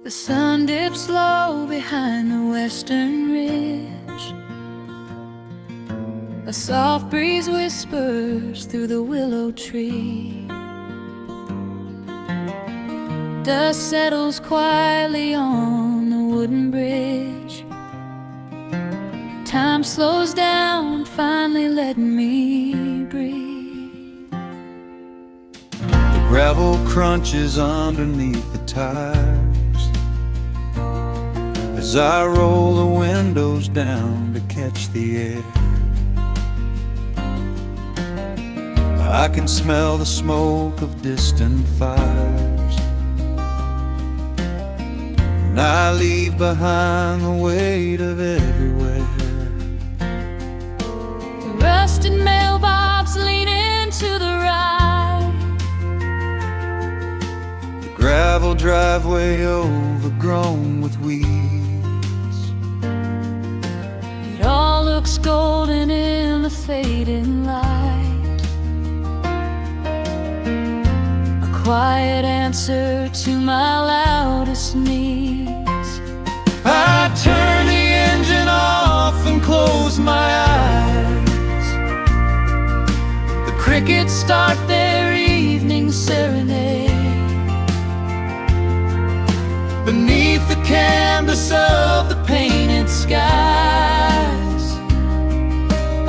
The sun dips low behind the western ridge. A soft breeze whispers through the willow tree. Dust settles quietly on the wooden bridge. Time slows down, finally letting me breathe. The gravel crunches underneath the tires as I roll the windows down to catch the air. I can smell the smoke of distant fires, and I leave behind the weight of everywhere. The rusted mailbox leaning to the right. The gravel driveway overgrown with weeds. It all looks golden in the fading light. A quiet answer to my loudest needs. I turn the engine off and close my eyes. The crickets start their evening serenade. Beneath the canvas of the painted skies,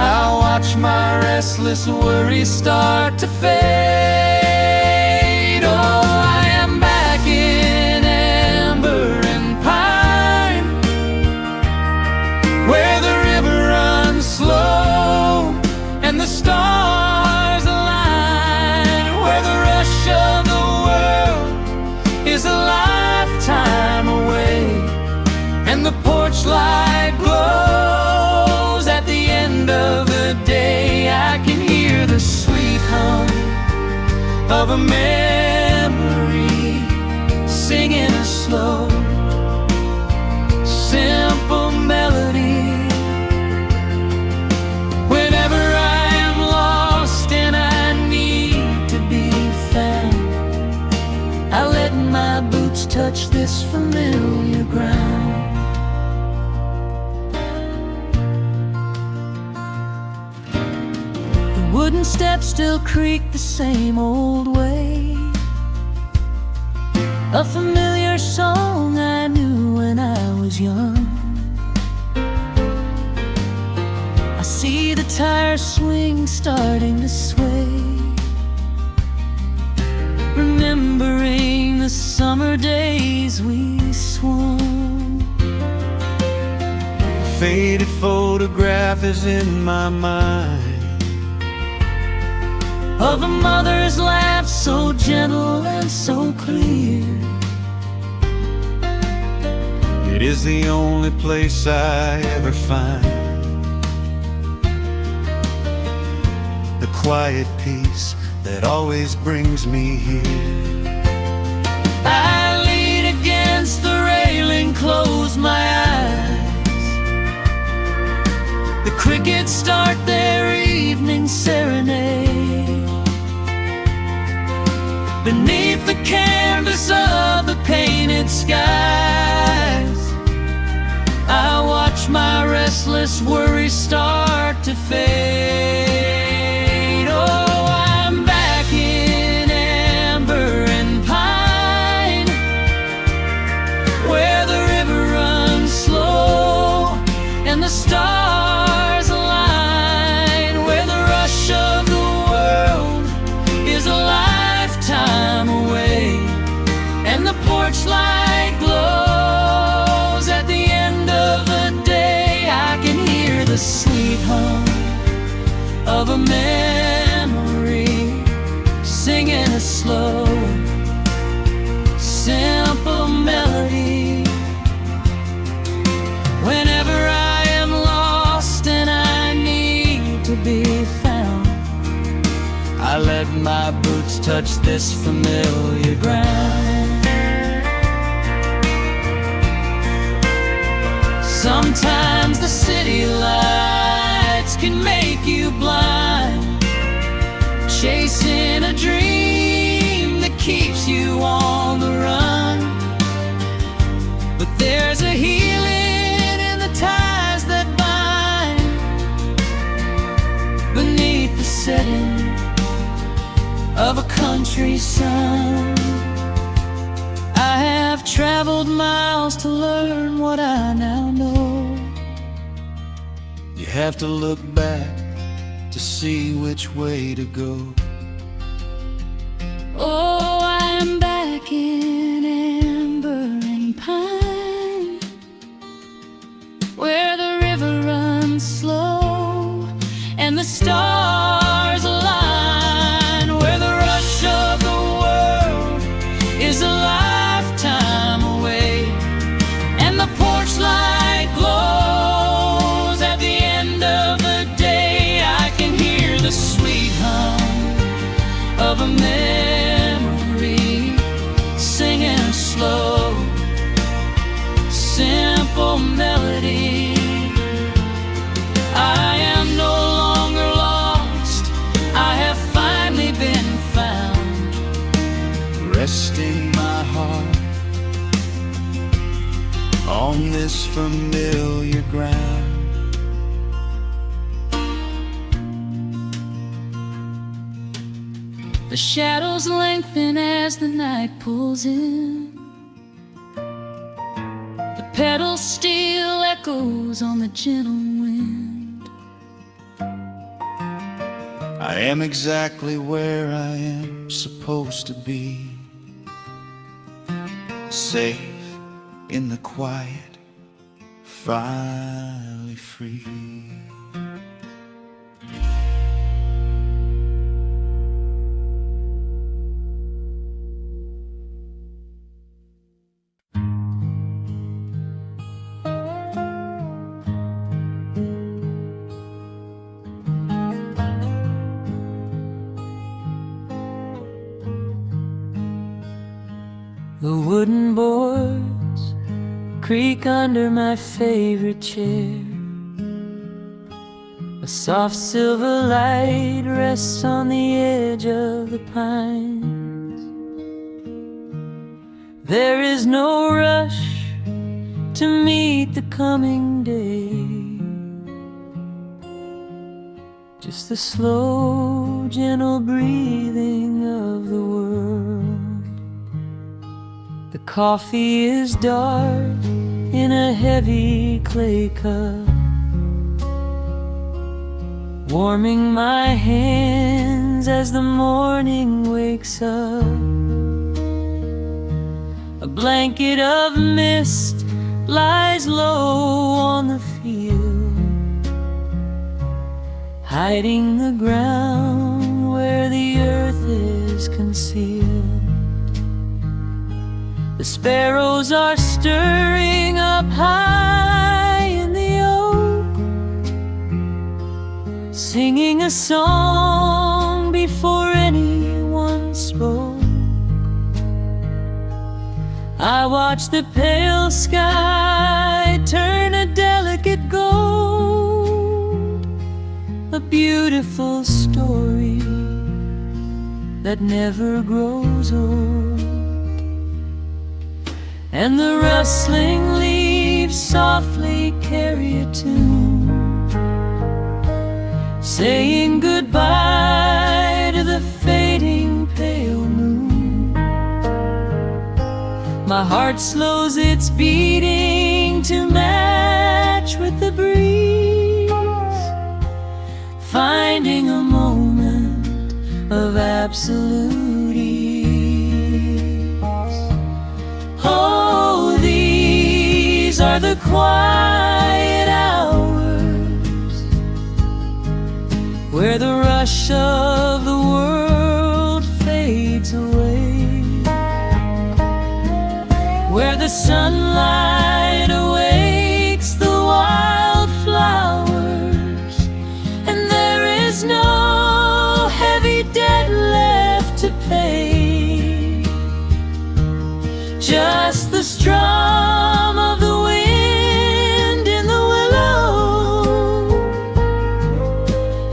I watch my restless worries start to fade. Oh, I am back in amber and pine, where the river runs slow and the stars align, where the rush of the world is a lifetime away, and the porch light glows at the end of the day. I can hear the sweet hum of a memory singing a slow, simple melody. Whenever I am lost and I need to be found, I let my boots touch this familiar ground. The wooden steps still creak the same old way. A familiar song I knew when I was young. I see the tire swing starting to sway, remembering the summer days we swung. A faded photograph is in my mind of a mother's laugh so gentle and so clear. It is the only place I ever find the quiet peace that always brings me here. I lean against the railing, close my eyes. The crickets start their evening serenade. Beneath the canvas of the painted skies, I watch my restless worries start to fade. Oh, I'm back in amber and pine, where the river runs slow and the stars align, where the rush of the world is a lifetime away, and the porch light glows at the end of the day. I can hear the sweet hum of a memory singing a slow, simple melody. Whenever I am lost and I need to be found, I let my boots touch this familiar ground. Sometimes the city lights can make you blind, chasing a dream that keeps you on the run. There's a healing in the ties that bind beneath the setting of a country sun. I have traveled miles to learn what I now know. You have to look back to see which way to go. Oh, I am back in amber and pine, where the river runs slow and the stars align, where the rush of the world is a lifetime away, and the porch light glows at the end of the day. I can hear the sweet hum of a memory singing a slow, simple melody. I am no longer lost, I have finally been found, Resting my heart on this familiar ground. The shadows lengthen as the night pulls in. The pedal steel echoes on the gentle wind. I am exactly where I am supposed to be, safe in the quiet, finally free. The wooden boards creak under my favorite chair. A soft silver light rests on the edge of the pines. There is no rush to meet the coming day, just the slow, gentle breathing of the world. The coffee is dark in a heavy clay cup, warming my hands as the morning wakes up. A blanket of mist lies low on the field, hiding the ground where the earth is concealed. The sparrows are stirring up high in the oak, singing a song before anyone spoke. I watch the pale sky turn a delicate gold, a beautiful story that never grows old. And the rustling leaves softly carry a tune, saying goodbye to the fading pale moon. My heart slows its beating to match with the breeze, finding a moment of absolute ease. Oh, these are the quiet hours where the rush of the world fades away, where the sunlight awakes the wildflowers, and there is no heavy debt left to pay, just the strum of the wind in the willow,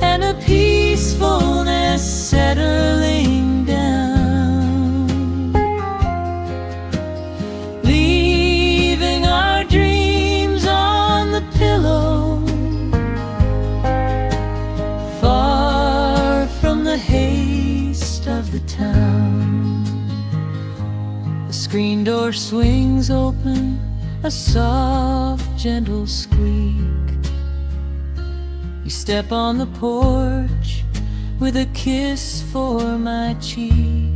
and a peacefulness settling down, leaving our dreams the town. The screen door swings open, a soft, gentle squeak. You step on the porch with a kiss for my cheek.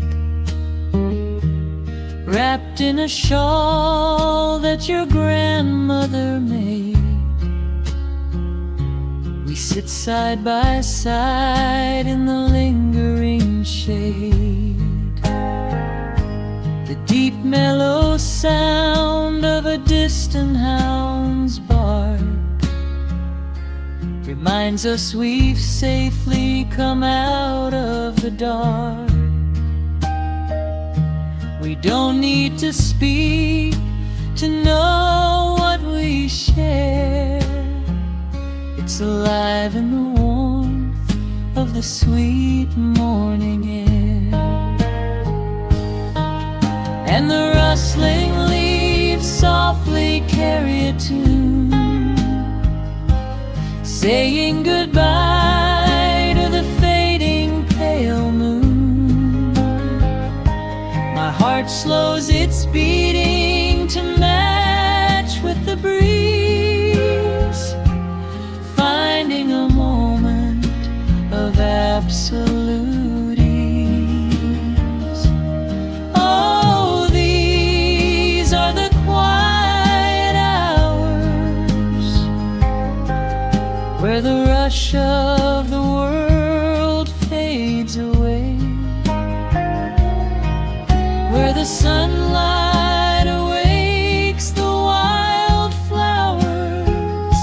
Wrapped in a shawl that your grandmother made, we sit side by side in the lingering shade. The deep mellow sound of a distant hound's bark reminds us we've safely come out of the dark. We don't need to speak to know what we share. It's alive in the warmth of the sweet morning air. And the rustling leaves softly carry a tune, saying goodbye to the fading pale moon. My heart slows its beating to match with the breeze, finding a moment of absolute ease. Oh, these are the quiet hours where the rush of the world fades away, where the sunlight awakes the wildflowers,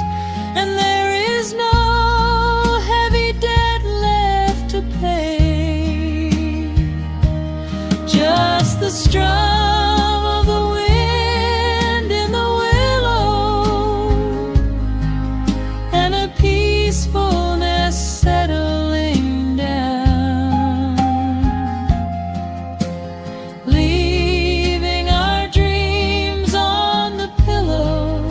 and there is no heavy debt left to pay. Just the strum of the wind in the willow, and a peacefulness settling down, leaving our dreams on the pillow,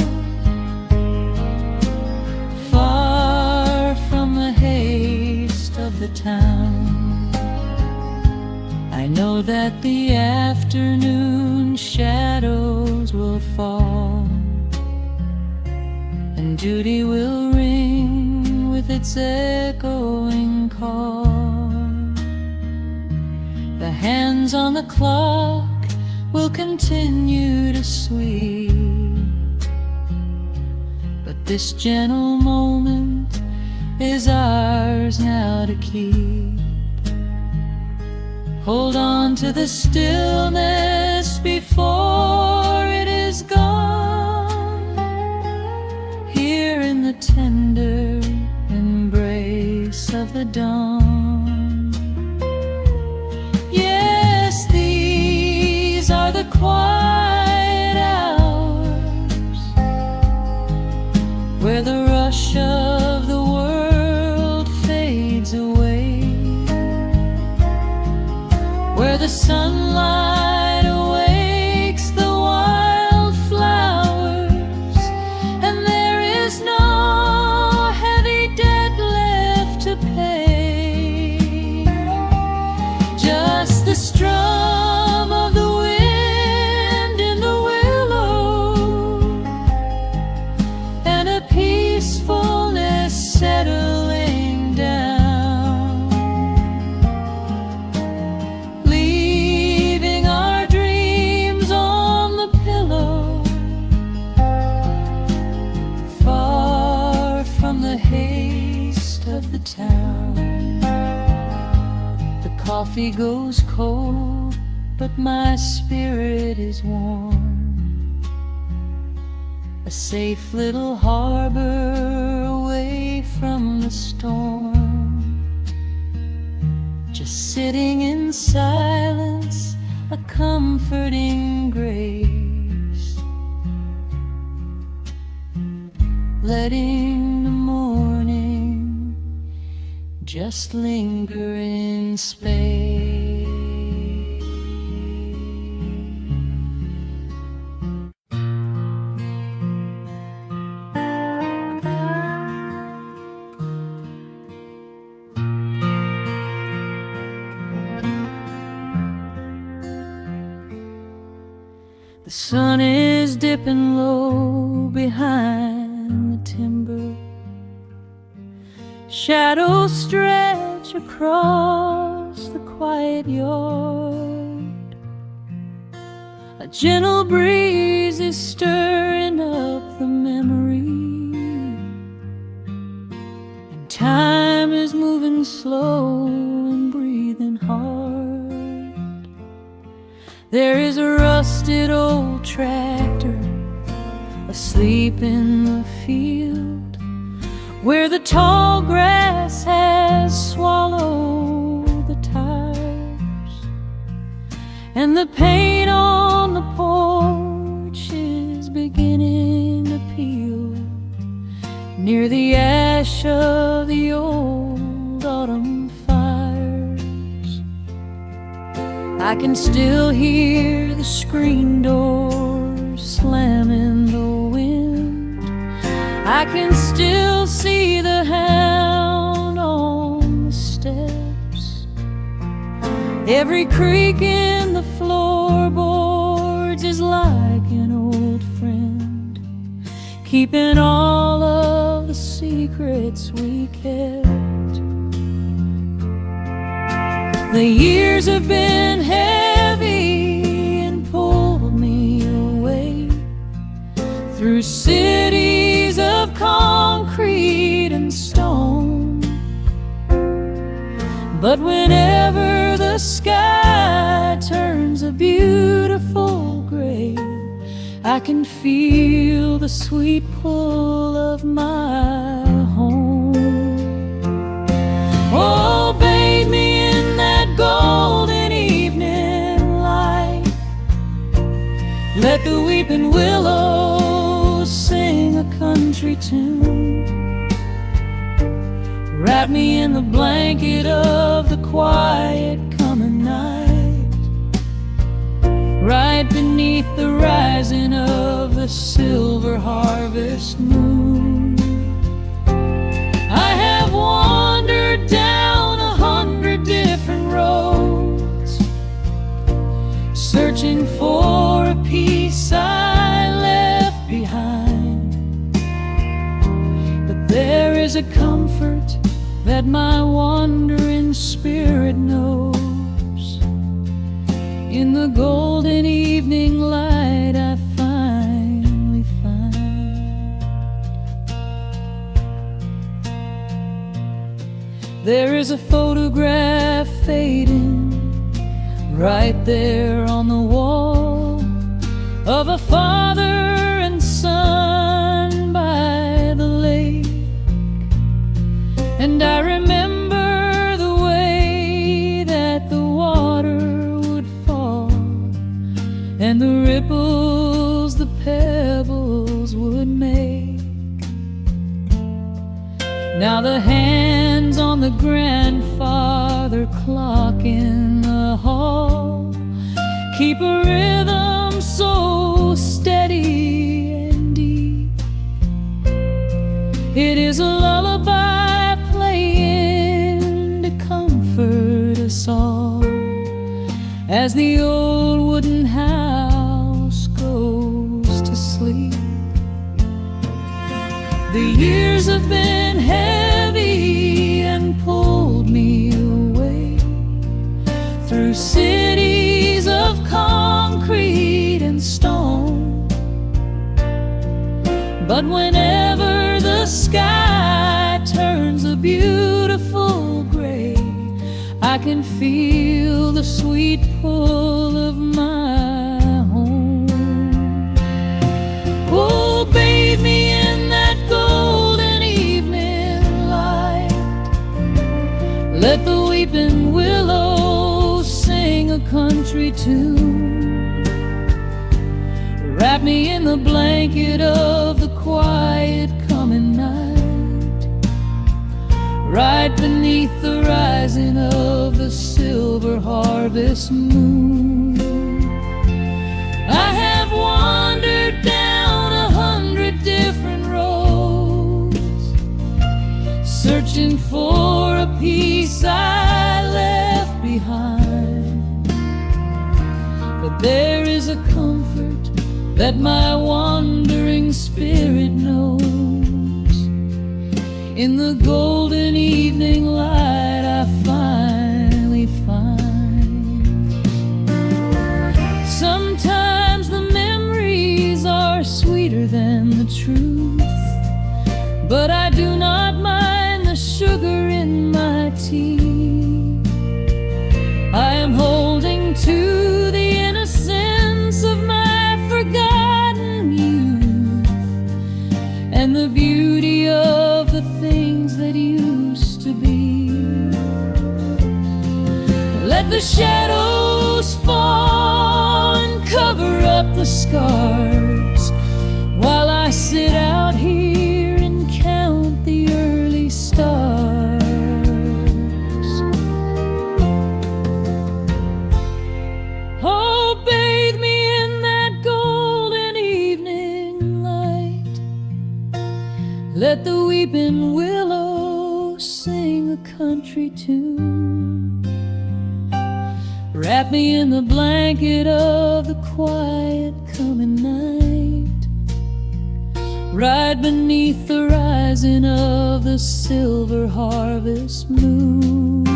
far from the haste of the town. I know that the afternoon shadows will fall, and duty will ring with its echoing call. The hands on the clock will continue to sweep, but this gentle moment is ours now to keep. Hold on to the stillness before it is gone, here in the tender embrace of the dawn. Yes, these are the quiet hours where the rush of the world fades away, where the sunlight awakes the wildflowers, and there is no heavy debt left to pay. Just the strum of the wind in the willow, and a peacefulness settling down, leaving our dreams on the pillow, far from the haste of the town. The coffee goes cold, but my spirit is warm, a safe little harbor away from the storm. Just sitting in silence, a comforting grace, letting the morning just linger in space. The sun is dipping low behind the timber. Shadows stretch across the quiet yard. A gentle breeze is stirring up the memory, and time is moving slow and breathing hard. There is a rusted old tractor asleep in the field, where the tall grass has swallowed the tires, and the paint on the porch is beginning to peel near the ash of the old autumn fires. I can still hear the screen door slam in the wind. I can still see the hound on the steps. Every creak in the floorboards is like an old friend, keeping all of the secrets we kept. The years have been heavy and pulled me away through cities of concrete and stone. But whenever the sky turns a beautiful gray, I can feel the sweet pull of my home. Oh, bathe me in that golden evening light. Let the weeping willows sing a country tune. Wrap me in the blanket of the quiet coming night, right beneath the rising of the silver harvest moon. I have wandered down 100 different roads, searching for a piece I left behind. But there is a comfort that my wandering spirit knows. In the golden evening light I finally find. There is a photograph fading right there on the wall, of a father and son by the lake. And I remember the way that the water would fall, and the ripples the pebbles would make. Now the hands on the grandfather clock in the hall keep a rhythm so steady and deep. It is a lullaby playing to comfort us all as the old wooden house goes to sleep. The years have been heavy and pulled me away through cities of concrete and stone. But whenever the sky turns a beautiful gray, I can feel the sweet pull of my home. Oh, bathe me in that golden evening light. Let the weeping willows sing a country tune. Wrap me in the blanket of the quiet coming night, right beneath the rising of the silver harvest moon. I have wandered down 100 different roads, searching for a piece I left behind. But there is a comfort that my wandering spirit knows. In the golden evening light I finally find. Sometimes the memories are sweeter than the truth, but I do not mind the sugar in my tea. I am holding to the innocence of my forgotten youth, and the beauty of the things that used to be. Let the shadows fall and cover up the scars, while I sit out here and count the early stars. Oh, bathe me in that golden evening light. Let the weeping willow sing a country tune. Wrap me in the blanket of the quiet coming night. Ride beneath the rising of the silver harvest moon.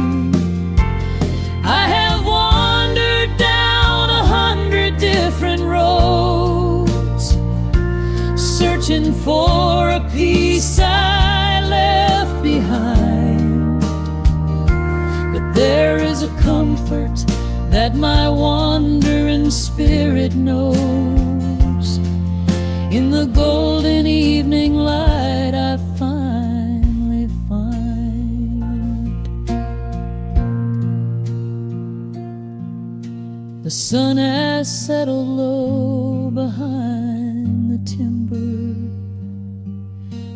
I have wandered down 100 different roads, searching for a peace I left behind. But there is a comfort that my wandering spirit knows. In the golden evening light I finally find. The sun has settled low behind the timber.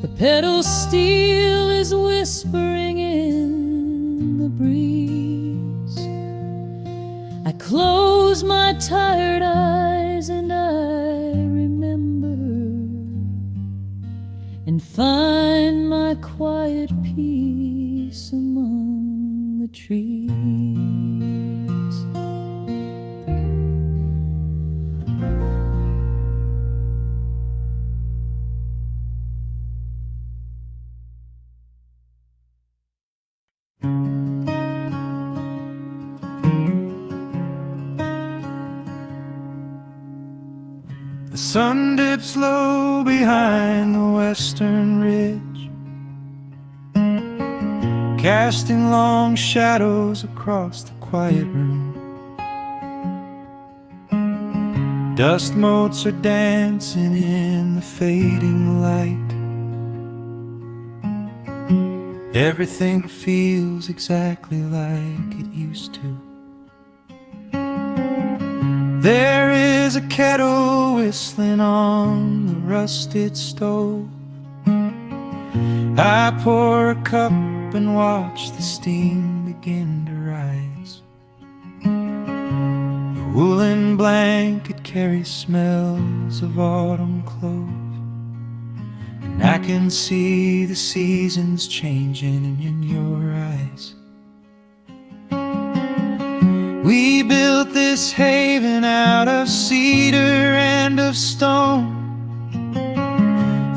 The pedal steel is whispering in the breeze. I close my tired eyes and I remember, and find my quiet peace among the trees. The sun dips low behind the western ridge, casting long shadows across the quiet room. Dust motes are dancing in the fading light. Everything feels exactly like it used to. There is a kettle whistling on the rusted stove. I pour a cup and watch the steam begin to rise. The woolen blanket carries smells of autumn clove, and I can see the seasons changing in your eyes. We built this haven out of cedar and of stone,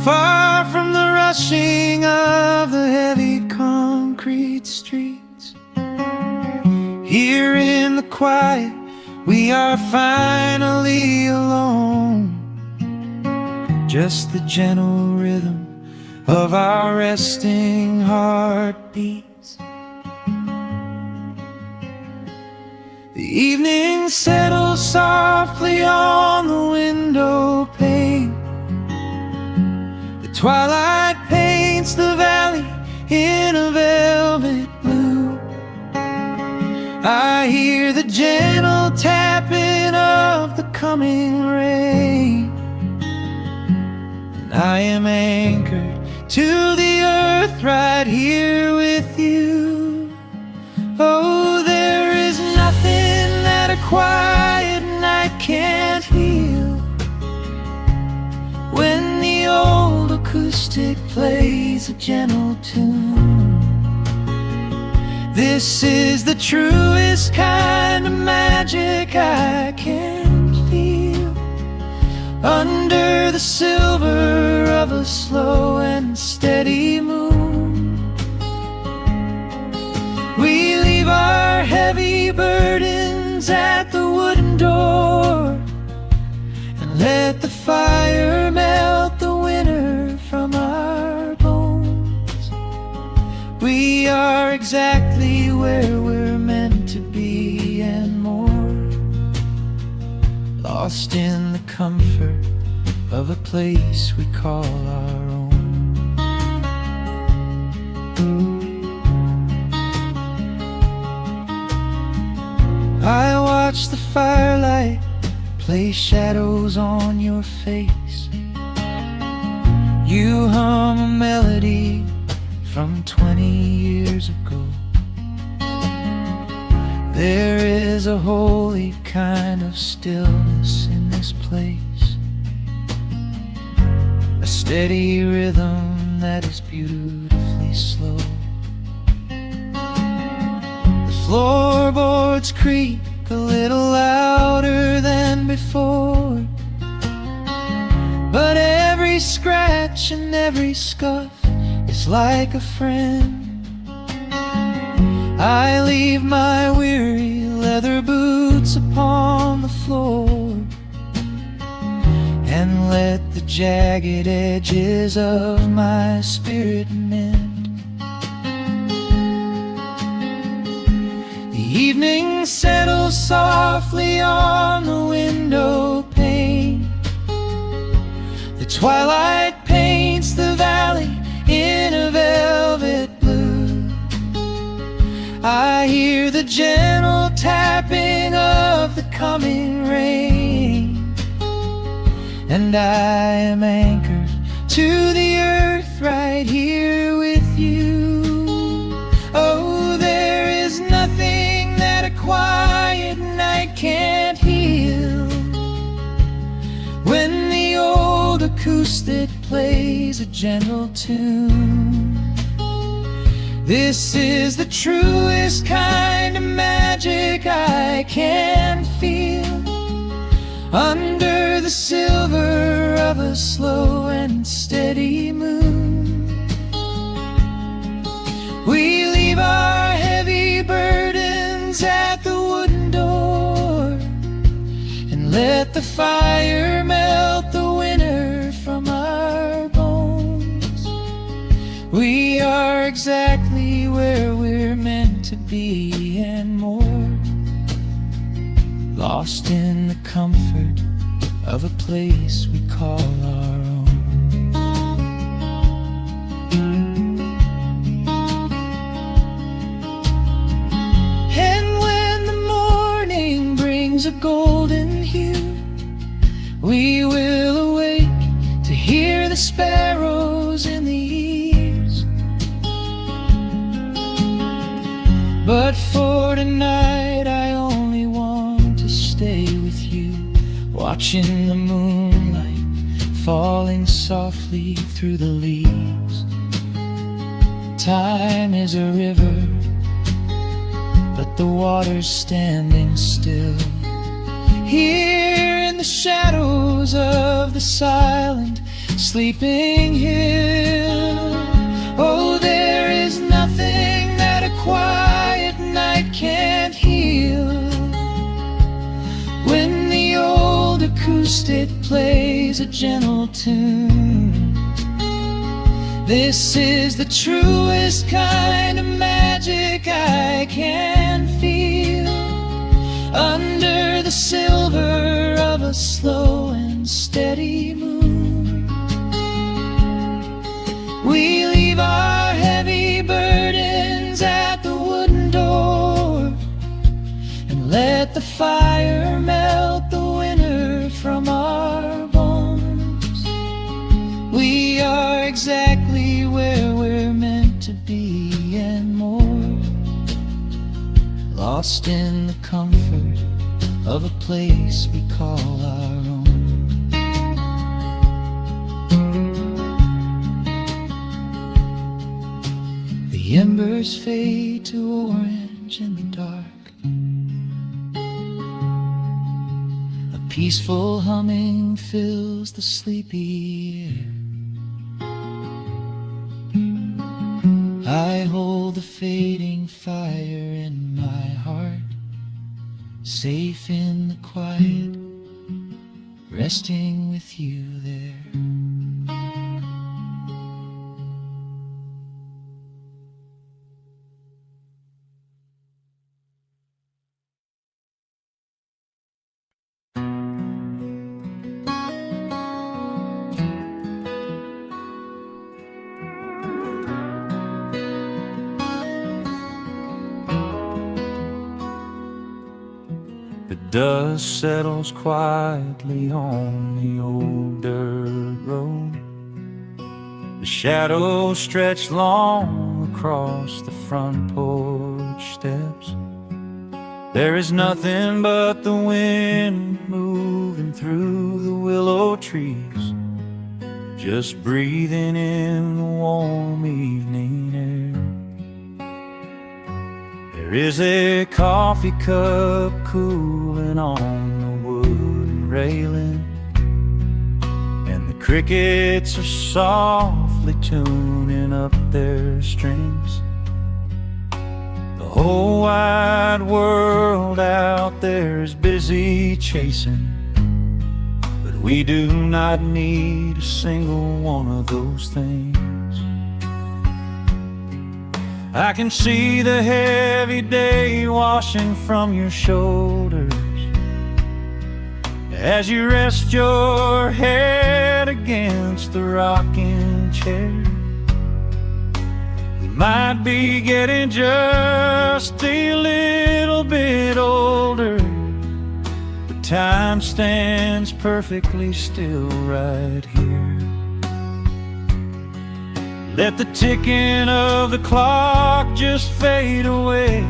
far from the rushing of the heavy concrete streets. Here in the quiet, we are finally alone. Just the gentle rhythm of our resting heartbeats. The evening settles softly on the window pane. The twilight paints the valley in a velvet blue. I hear the gentle tapping of the coming rain, and I am anchored to the earth right here with you. Oh, there is nothing that a quiet night can't heal, when the old acoustic plays a gentle tune. This is the truest kind of magic I can feel. the silver of a slow and steady moon. We leave our heavy burdens at the wooden door and let the fire melt the winter from our bones. We are exactly where we're meant to be and more, lost in the comfort of a place we call our own. I watch the firelight play shadows on your face. You hum a melody from 20 years ago. There is a holy kind of stillness in this place, a steady rhythm that is beautifully slow. The floorboards creak a little louder than before, but every scratch and every scuff is like a friend. I leave my weary leather boots upon the floor and let the jagged edges of my spirit mend. The evening settles softly on the window pane. The twilight paints the valley in a velvet blue. I hear the gentle tapping of the coming rain, and I am anchored to the earth right here with you. Oh, there is nothing that a quiet night can't heal when the old acoustic plays a gentle tune. This is the truest kind of magic I can feel under the silver of a slow and steady moon. We leave our heavy burdens at the wooden door and let the fire melt the winter from our bones. We are exactly where we're meant to be and more, lost in the comfort of a place we call our own. And when the morning brings a golden hue, we will awake to hear the sparrows in the eaves. But for tonight I only want to stay with you, watching the moonlight falling softly through the leaves. Time is a river, but the water's standing still here in the shadows of the silent sleeping hill. Oh, there is nothing that a quiet night can't heal when the old acoustic plays a gentle tune. This is the truest kind of magic I can feel under the silver of a slow and steady moon. We leave our heavy burdens at the wooden door and let the fire melt the winter from our bones. We are exactly where we're meant to be and more, lost in the comfort of a place we call our own. The embers fade to orange in the dark. A peaceful humming fills the sleepy air. I hold the fading fire in my heart, safe in the quiet, resting with you there. The dust settles quietly on the old dirt road. The shadows stretch long across the front porch steps. There is nothing but the wind moving through the willow trees, just breathing in the warm evening air. There is a coffee cup cooling on the wooden railing, and the crickets are softly tuning up their strings. The whole wide world out there is busy chasing, but we do not need a single one of those things. I can see the heavy day washing from your shoulders as you rest your head against the rocking chair. We might be getting just a little bit older, but time stands perfectly still right here. Let the ticking of the clock just fade away.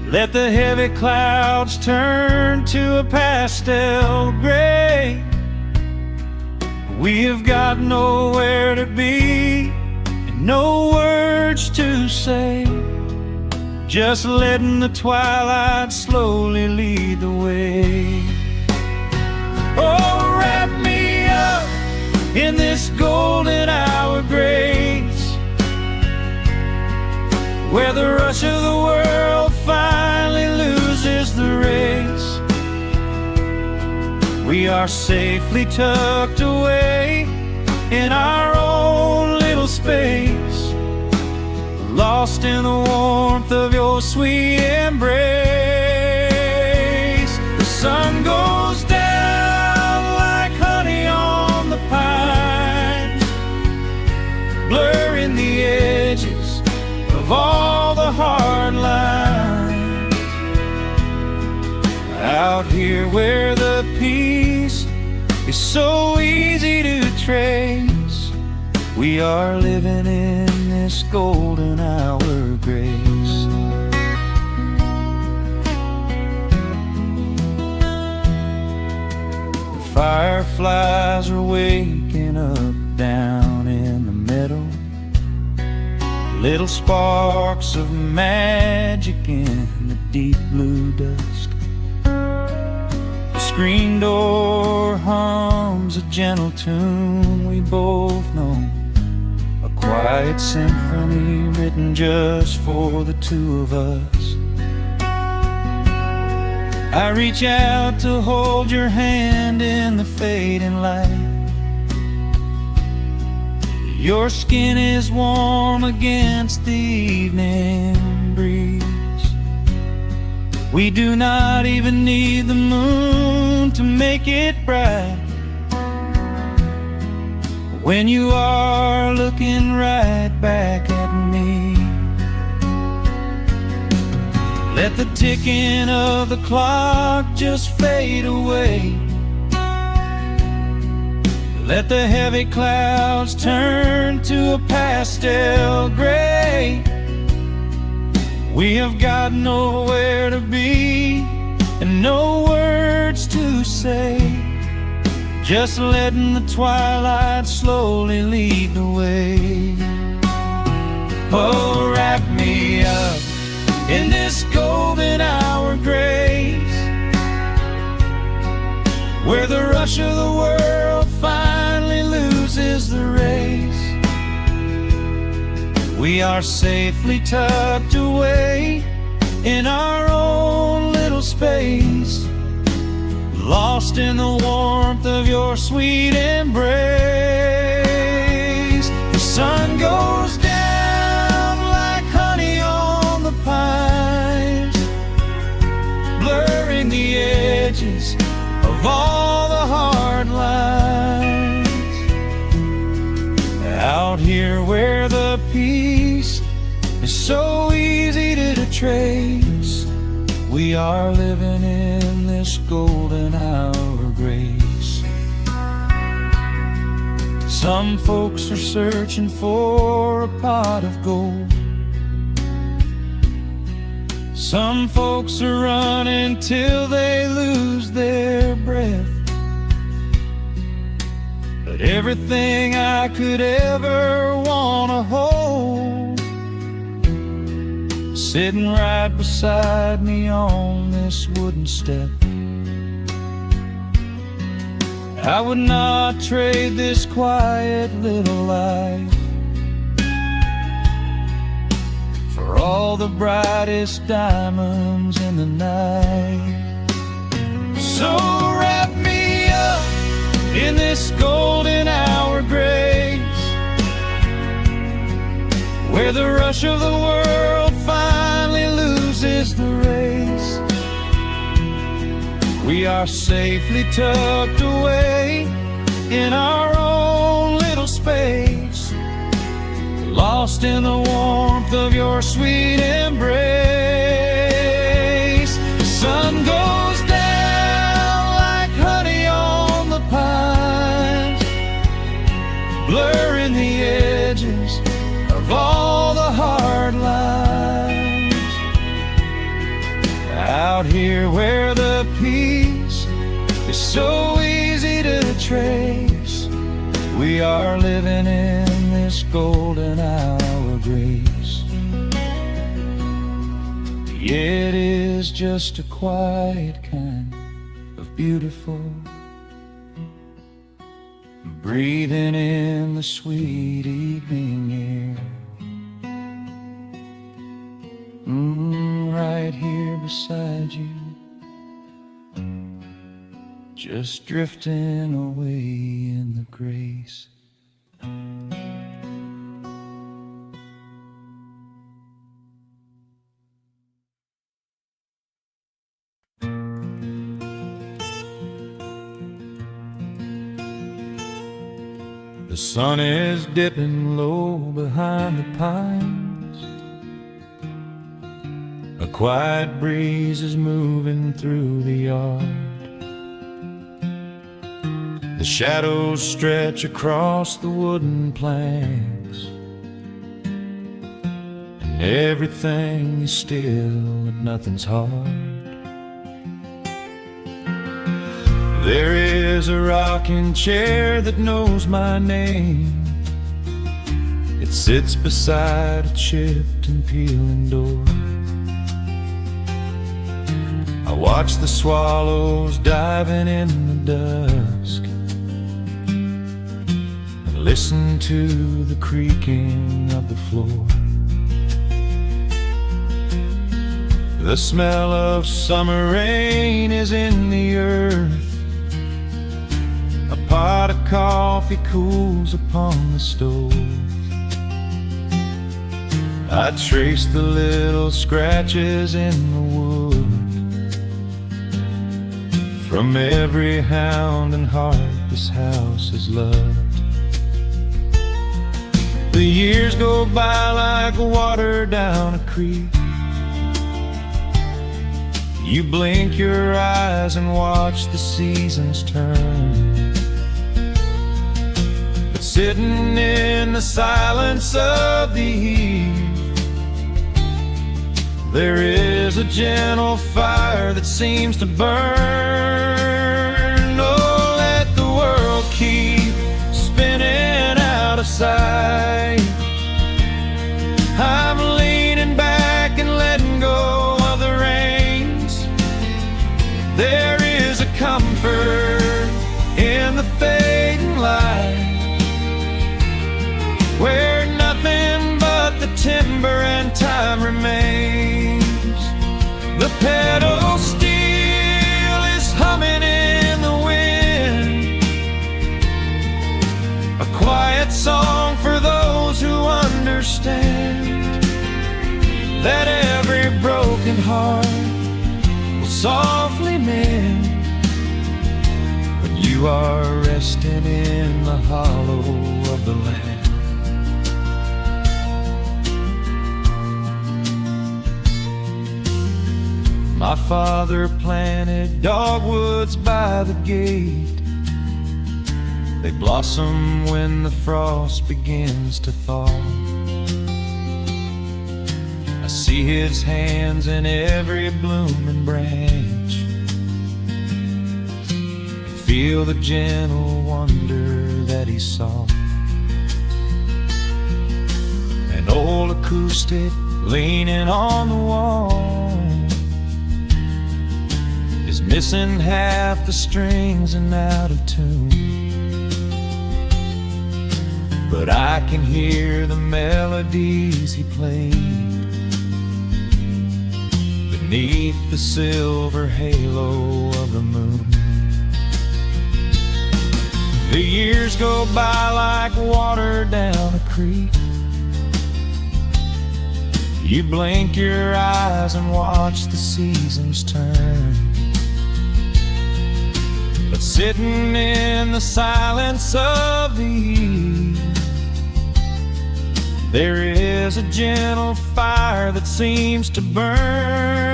Let the heavy clouds turn to a pastel gray. We have got nowhere to be and no words to say, just letting the twilight slowly lead the way. Oh, wrap me up in this golden hour grace, where the rush of the world finally loses the race. We are safely tucked away in our own little space, lost in the warmth of your sweet embrace. The sun goes down like honey on the pines, blurring the edges of all the hard lines. Out here where the peace is so easy to trace, we are living in this golden hour grace. The fireflies are waking up down in the meadow, little sparks of magic in the deep blue dusk. The screen door hums a gentle tune we both know, a quiet symphony written just for the two of us. I reach out to hold your hand in the fading light. Your skin is warm against the evening breeze. We do not even need the moon to make it bright, when you are looking right back at me. Let the ticking of the clock just fade away. Let the heavy clouds turn to a pastel gray. We have got nowhere to be and no words to say, just letting the twilight slowly lead the way. Oh, wrap me up in this golden hour grace, rush of the world finally loses the race, we are safely tucked away in our own little space, lost in the warmth of your sweet embrace. The sun goes down like honey on the pines, blurring the edges of all the hard lines. Out here where the peace is so easy to trace, we are living in this golden hour grace. Some folks are searching for a pot of gold, some folks are running till they lose their breath. But everything I could ever wanna hold, sitting right beside me on this wooden step. I would not trade this quiet little life for all the brightest diamonds in the night. So wrap me up in this golden hour grace, where the rush of the world finally loses the race. We are safely tucked away in our own little space, lost in the warmth of your sweet embrace. The sun goes down like honey on the pines, blurring the edges of all the hard lines. Out here where the peace is so easy to trace, we are living in this golden hour grace. It is just a quiet kind of beautiful, breathing in the sweet evening air. Right here beside you, just drifting away in the grace. The sun is dipping low behind the pines, a quiet breeze is moving through the yard. The shadows stretch across the wooden planks, and everything is still and nothing's hard. There is a rocking chair that knows my name. It sits beside a chipped and peeling door. I watch the swallows diving in the dusk, and listen to the creaking of the floor. The smell of summer rain is in the earth, a pot of coffee cools upon the stove. I trace the little scratches in the wood from every hound and heart this house has loved. The years go by like water down a creek. You blink your eyes and watch the seasons turn, but sitting in the silence of the eve, there is a gentle fire that seems to burn. Oh, let the world keep spinning out of sight. I'm leaning back and letting go of the reins. There is a comfort heart will softly mend when you are resting in the hollow of the land. My father planted dogwoods by the gate. They blossom when the frost begins to thaw. I see his hands in every blooming branch, and feel the gentle wonder that he saw. An old acoustic leaning on the wall is missing half the strings and out of tune, but I can hear the melodies he played beneath the silver halo of the moon. The years go by like water down a creek. You blink your eyes and watch the seasons turn, but sitting in the silence of the eve, there is a gentle fire that seems to burn.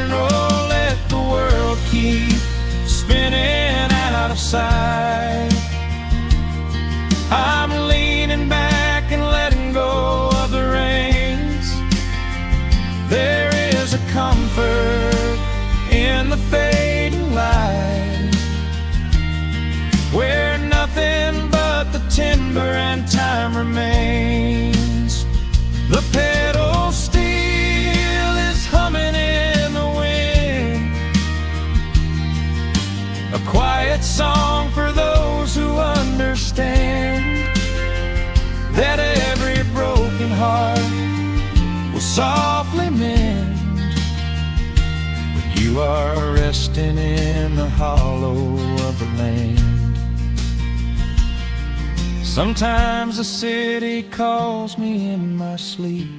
Oh, let the world keep spinning out of sight. I'm leaning back and letting go of the reins. There is a comfort in the fading light, where nothing but the timber and time remains. The pedal steel is humming in the wind, a quiet song for those who understand that every broken heart will softly mend when you are resting in the hollow of the land. Sometimes the city calls me in my sleep,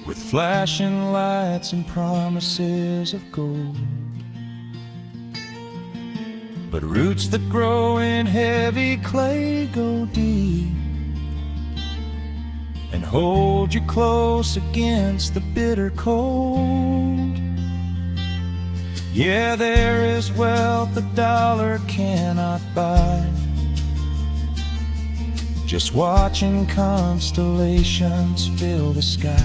with flashing lights and promises of gold, but roots that grow in heavy clay go deep and hold you close against the bitter cold. Yeah, there is wealth a dollar cannot buy, just watching constellations fill the sky.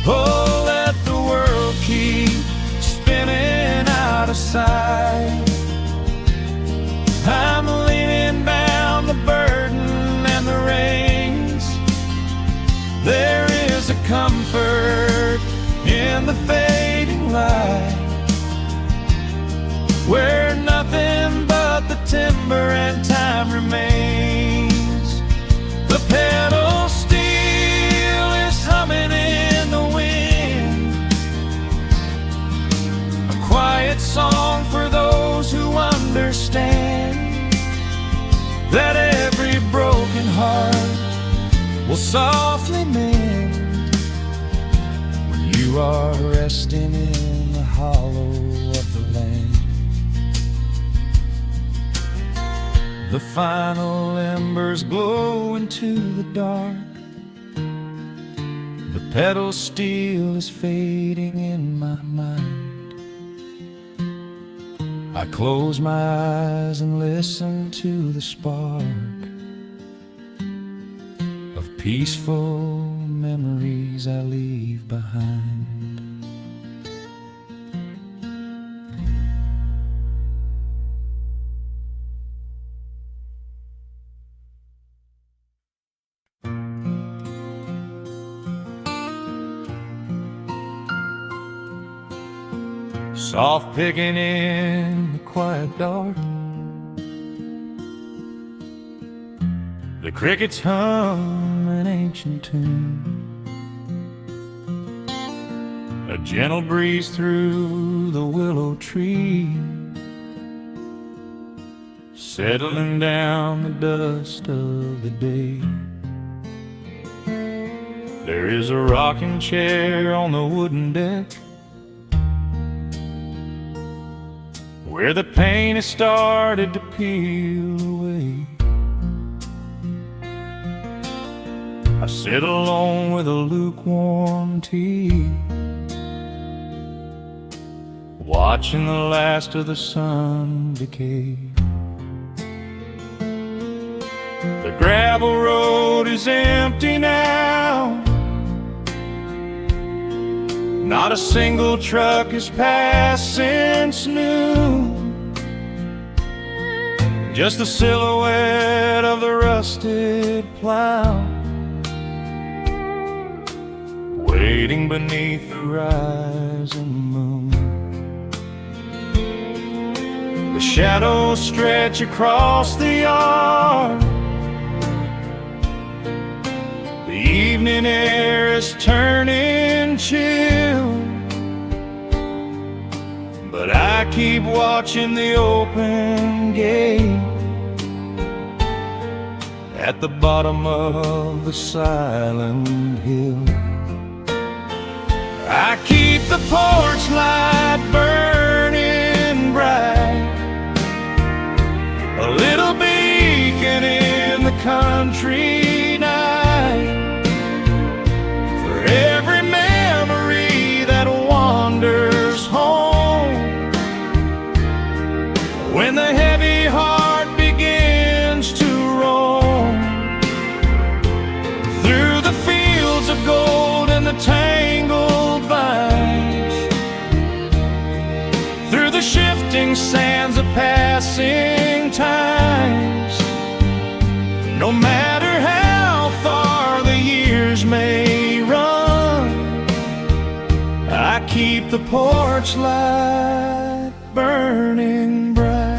Oh, let the world keep spinning out of sight. I'm leaning down the burden and the reins. There is a comfort in the fading light, where nothing but the timber and time remains. The pedal steel is humming in the wind, a quiet song for those who understand that every broken heart will softly mend when you are resting in the hollow of the land. The final embers glow into the dark. The pedal steel is fading in my mind. I close my eyes and listen to the spark of peaceful memories I leave behind. Soft picking in the quiet dark, the crickets hum an ancient tune, a gentle breeze through the willow tree, settling down the dust of the day. There is a rocking chair on the wooden deck where the paint has started to peel away. I sit alone with a lukewarm tea, watching the last of the sun decay. The gravel road is empty now. Not a single truck has passed since noon. Just the silhouette of the rusted plow, waiting beneath the rising moon. The shadows stretch across the yard. The evening air is turning chill, but I keep watching the open gate at the bottom of the silent hill. I keep the porch light burning bright, a little beacon in the country night, for every memory that wanders home. When the heavy heart begins to roam through the fields of gold and the tangled vines, through the shifting sands of passing times, no matter how far the years may run, I keep the porch light burning bright.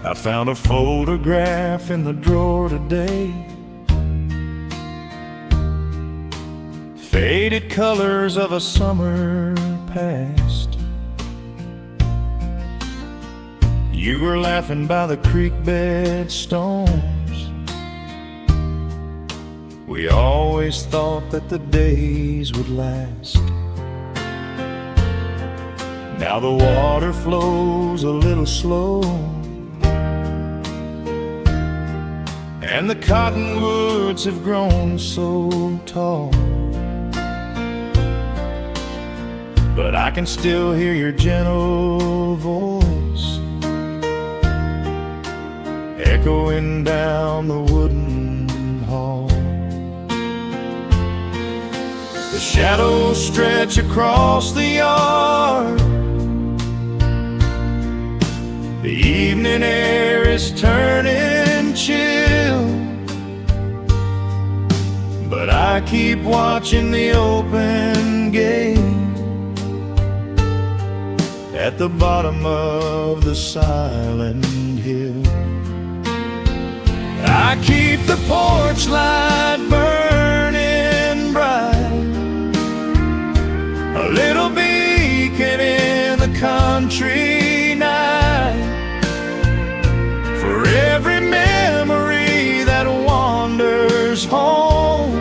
I found a photograph in the drawer today, faded colors of a summer past. You were laughing by the creek bed stones. We always thought that the days would last. Now the water flows a little slow, and the cottonwoods have grown so tall, but I can still hear your gentle voice echoing down the wooden hall. The shadows stretch across the yard. The evening air is turning chill, but I keep watching the open gate at the bottom of the silent hill. I keep the porch light burning bright, a little beacon in the country night, for every memory that wanders home.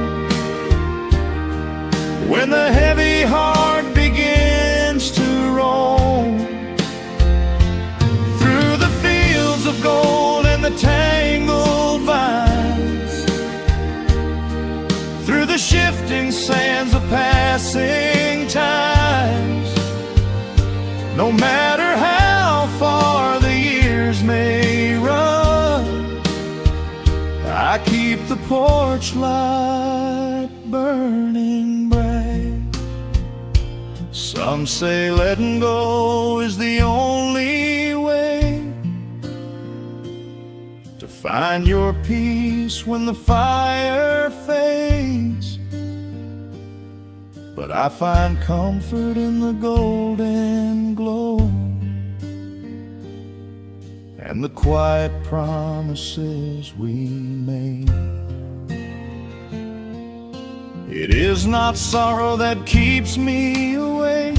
When the heavy heart begins to roam through the fields of gold and the tangled vines, through the shifting sands of passing times, no matter how far the years may run, I keep the porch light burning bright. Some say letting go is the only way to find your peace when the fire fades, but I find comfort in the golden glow and the quiet promises we made. It is not sorrow that keeps me awake,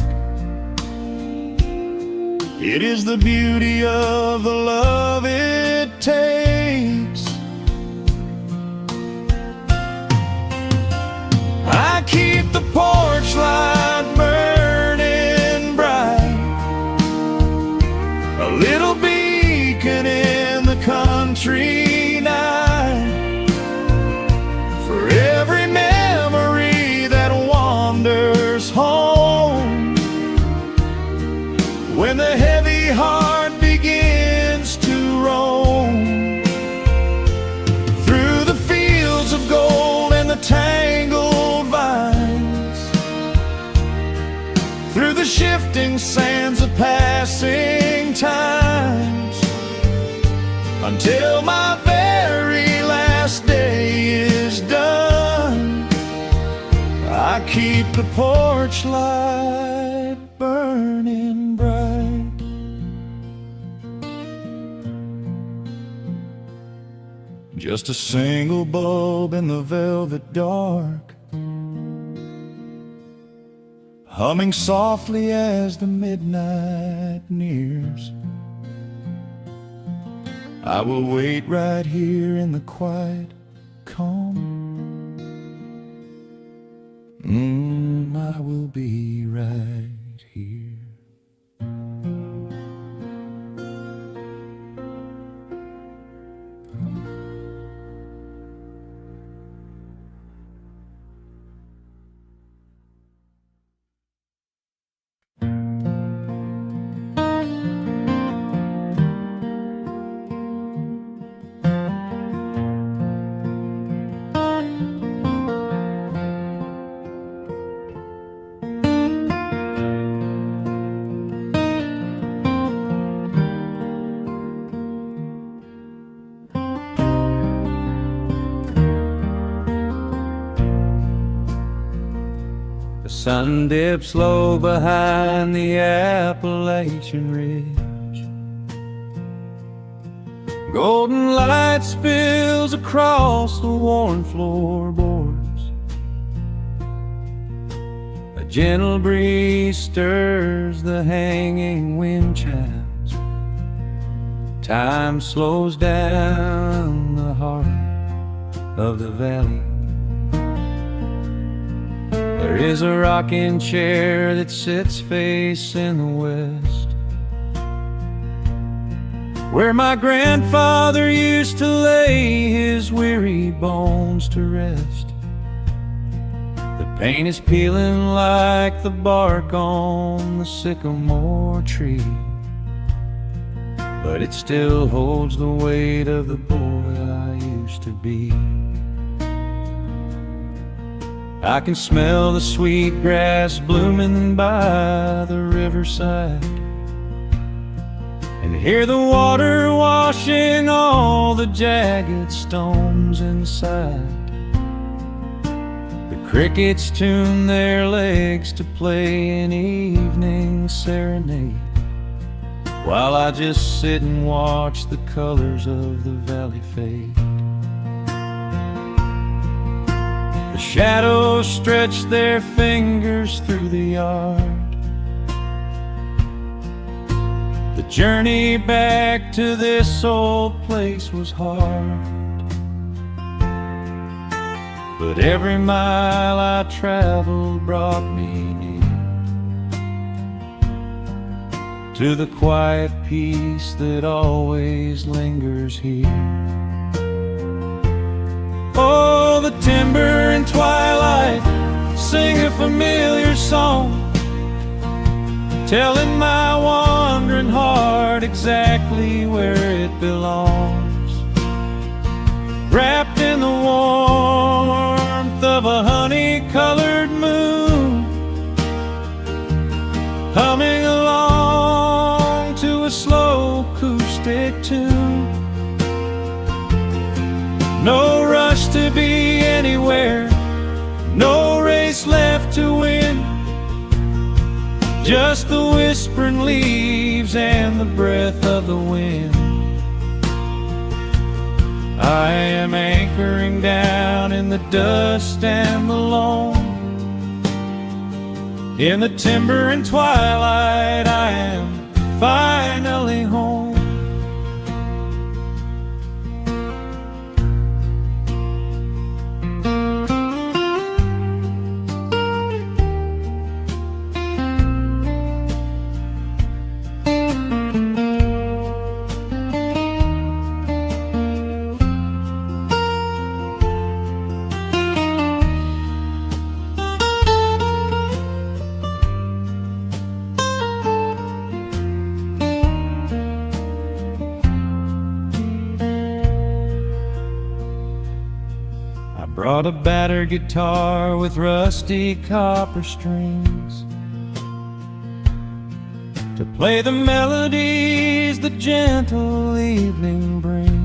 it is the beauty of the love it takes until my very last day is done. I keep the porch light burning bright. Just a single bulb in the velvet dark, humming softly as the midnight nears. I will wait right here in the quiet calm. I will be right here. The sun dips low behind the Appalachian Ridge. Golden light spills across the worn floorboards. A gentle breeze stirs the hanging wind chimes. Time slows down the heart of the valley. There is a rocking chair that sits facing the west, where my grandfather used to lay his weary bones to rest. The paint is peeling like the bark on the sycamore tree, but it still holds the weight of the boy I used to be. I can smell the sweet grass blooming by the riverside, and hear the water washing all the jagged stones inside. The crickets tune their legs to play an evening serenade, while I just sit and watch the colors of the valley fade. The shadows stretch their fingers through the yard. The journey back to this old place was hard, but every mile I traveled brought me near to the quiet peace that always lingers here. Oh, the timber and twilight sing a familiar song, telling my wandering heart exactly where it belongs. Wrapped in the warmth of a honey-colored moon, humming along to a slow acoustic tune. No rush to be anywhere, no race left to win, just the whispering leaves and the breath of the wind. I am anchoring down in the dust and the loam. In the timber and twilight I am finally home. Brought a battered guitar with rusty copper strings to play the melodies the gentle evening brings.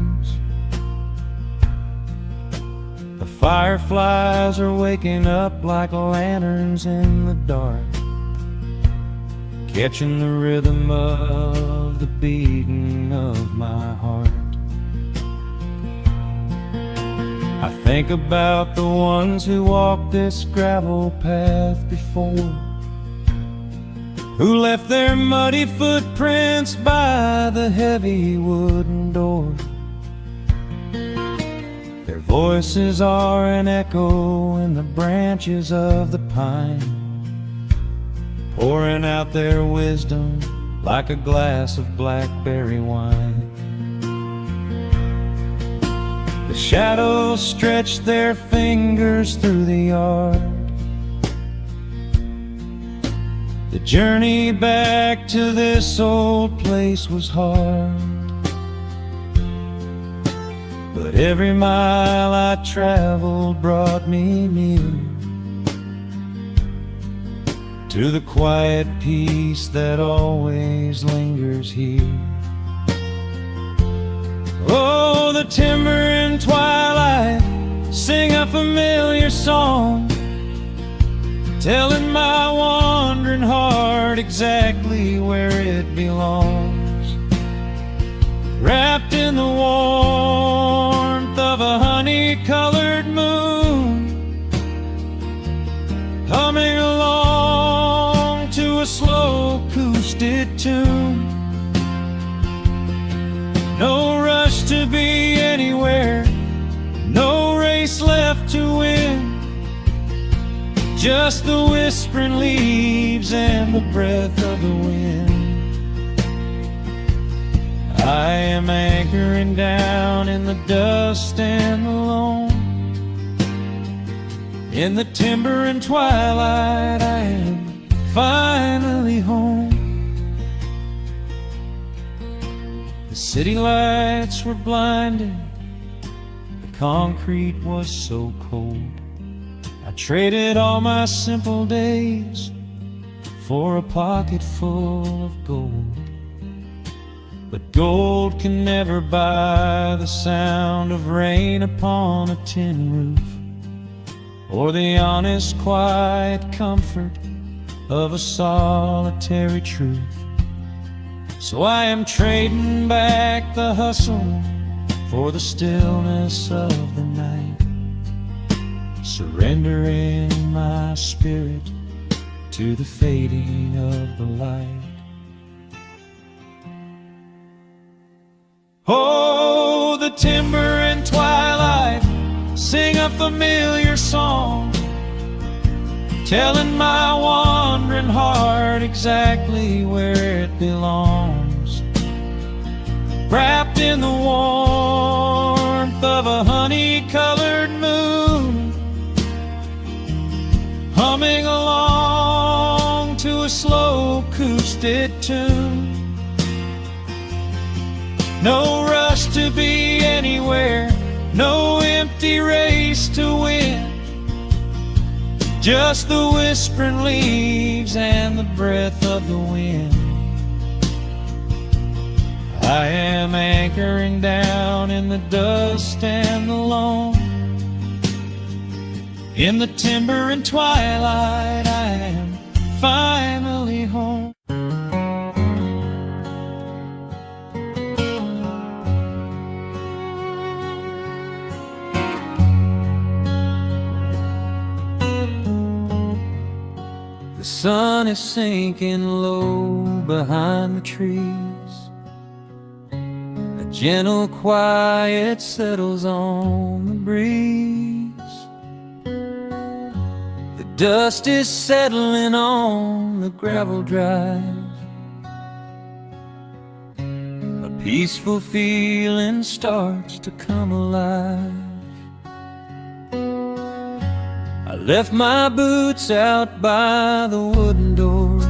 Fireflies are waking up like lanterns in the dark, catching the rhythm of the beating of my heart. I think about the ones who walked this gravel path before, who left their muddy footprints by the heavy wooden door. Their voices are an echo in the branches of the pine, pouring out their wisdom like a glass of blackberry wine. The shadows stretch their fingers through the yard. The journey back to this old place was hard, but every mile I traveled brought me near to the quiet peace that always lingers here. Oh, the timber and twilight sing a familiar song, telling my wandering heart exactly where it belongs. Wrapped in the warmth of a honey-colored moon, humming along to a slow acoustic tune. No rush to be anywhere, no race left to win, just the whispering leaves and the breath of the wind. I am anchoring down in the dust and the loam. In the timber and twilight I am finally home. The city lights were blinding, the concrete was so cold. I traded all my simple days for a pocket full of gold. But gold can never buy the sound of rain upon a tin roof, or the honest, quiet comfort of a solitary truth. So I am trading back the hustle for the stillness of the night, surrendering my spirit to the fading of the light. Oh, the timber and twilight sing a familiar song, telling my wandering heart exactly where it belongs. Wrapped in the warmth of a honey-colored moon, humming along to a slow acoustic tune. No rush to be anywhere, no empty race to win, just the whispering leaves and the breath of the wind. I am anchoring down in the dust and the loam. In the timber and twilight I am finally home. The sun is sinking low behind the trees. A gentle quiet settles on the breeze. The dust is settling on the gravel drive. A peaceful feeling starts to come alive. I left my boots out by the wooden door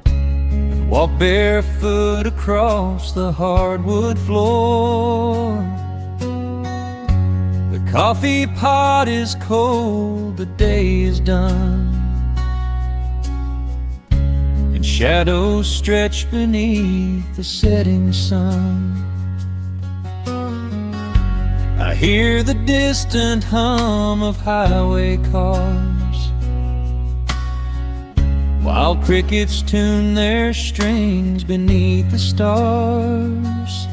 and walked barefoot across the hardwood floor. The coffee pot is cold, the day is done, and shadows stretch beneath the setting sun. I I hear the distant hum of highway cars, while crickets tune their strings beneath the stars.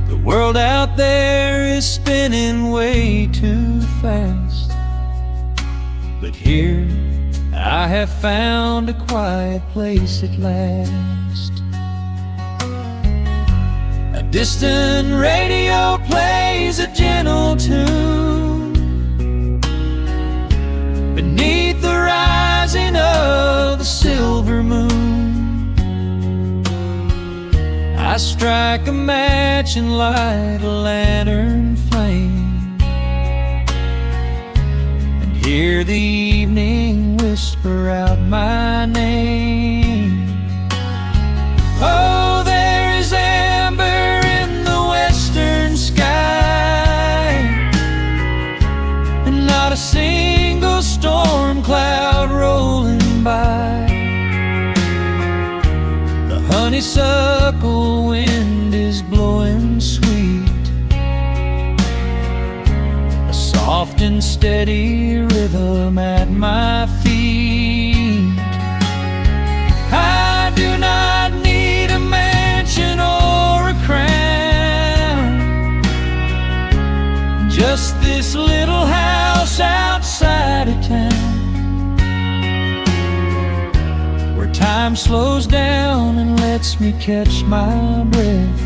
The world out there is spinning way too fast, but here I have found a quiet place at last. A distant radio plays a gentle tune beneath the rising of the silver moon. I strike a match and light a lantern flame, and hear the evening whisper out my name. Oh, there is amber in the western sky, and not a single storm cloud rolling by. The honeysuckle wind is blowing sweet, a soft and steady rhythm at my feet. I do not need a mansion or a crown, just this little house outside of town, where time slows down and lets me catch my breath,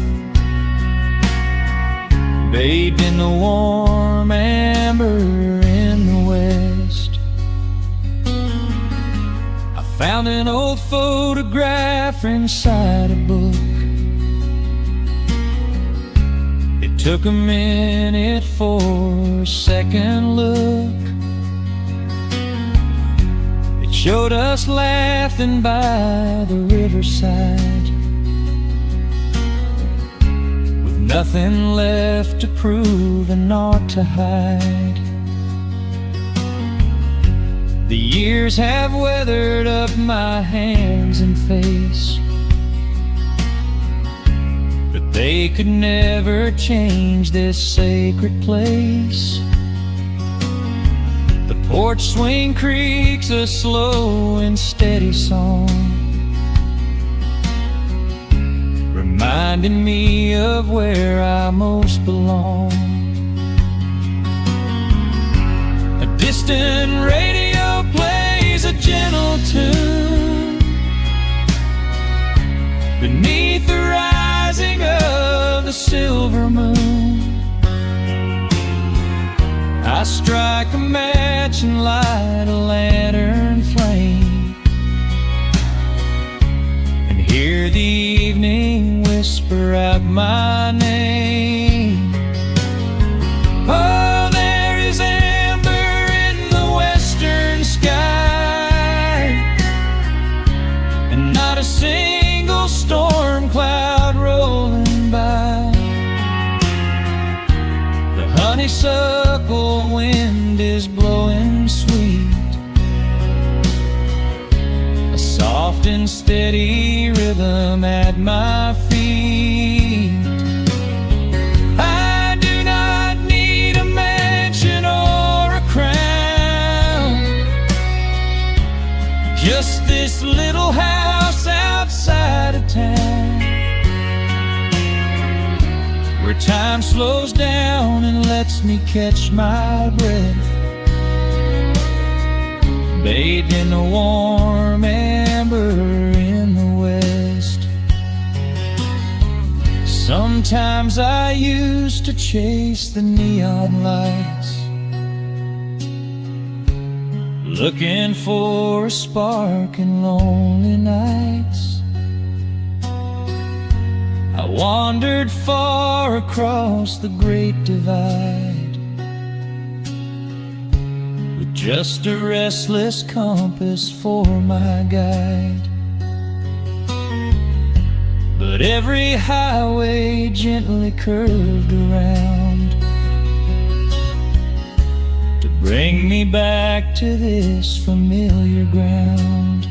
bathed in the warm amber in the west. I found an old photograph inside a book. It took a minute for a second look. It showed us laughing by the riverside, with nothing left to prove and naught to hide. The years have weathered up my hands and face, but they could never change this sacred place. The porch swing creaks a slow and steady song, reminding me of where I most belong. A distant radio plays a gentle tune beneath the rising of the silver moon. I strike a match and light a lantern flame, and hear the evening whisper out my name. Oh, there is amber in the western sky, and not a single storm cloud rolling by. The honeysuckle wind is blowing sweet, a soft and steady rhythm at my feet. I do not need a mansion or a crown, just this little house outside of town, where time slows down and lets me catch my breath, bathed in the warm amber in the west. Sometimes I used to chase the neon lights, looking for a spark in lonely nights. I wandered far across the great divide, with just a restless compass for my guide. But every highway gently curved around to bring me back to this familiar ground.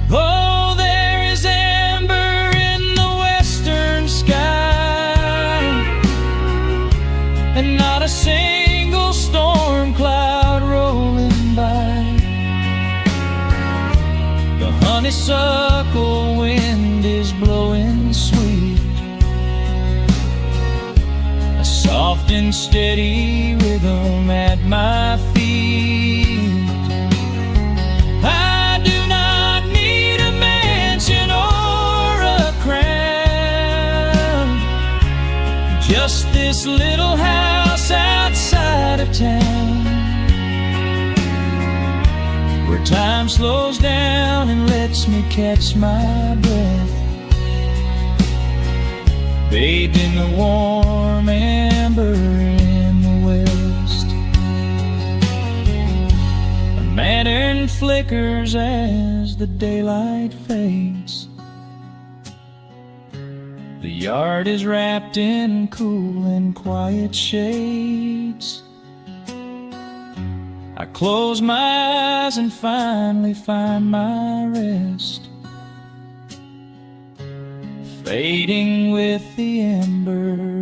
Oh, there is amber in the western sky, honeysuckle wind is blowing sweet, a soft and steady rhythm at my feet. I do not need a mansion or a crown, just this little house outside of town, where time slows down and lets me catch my breath, bathed in the warm amber in the west. A lantern flickers as the daylight fades. The yard is wrapped in cool and quiet shades. I close my eyes and finally find my rest, fading with the embers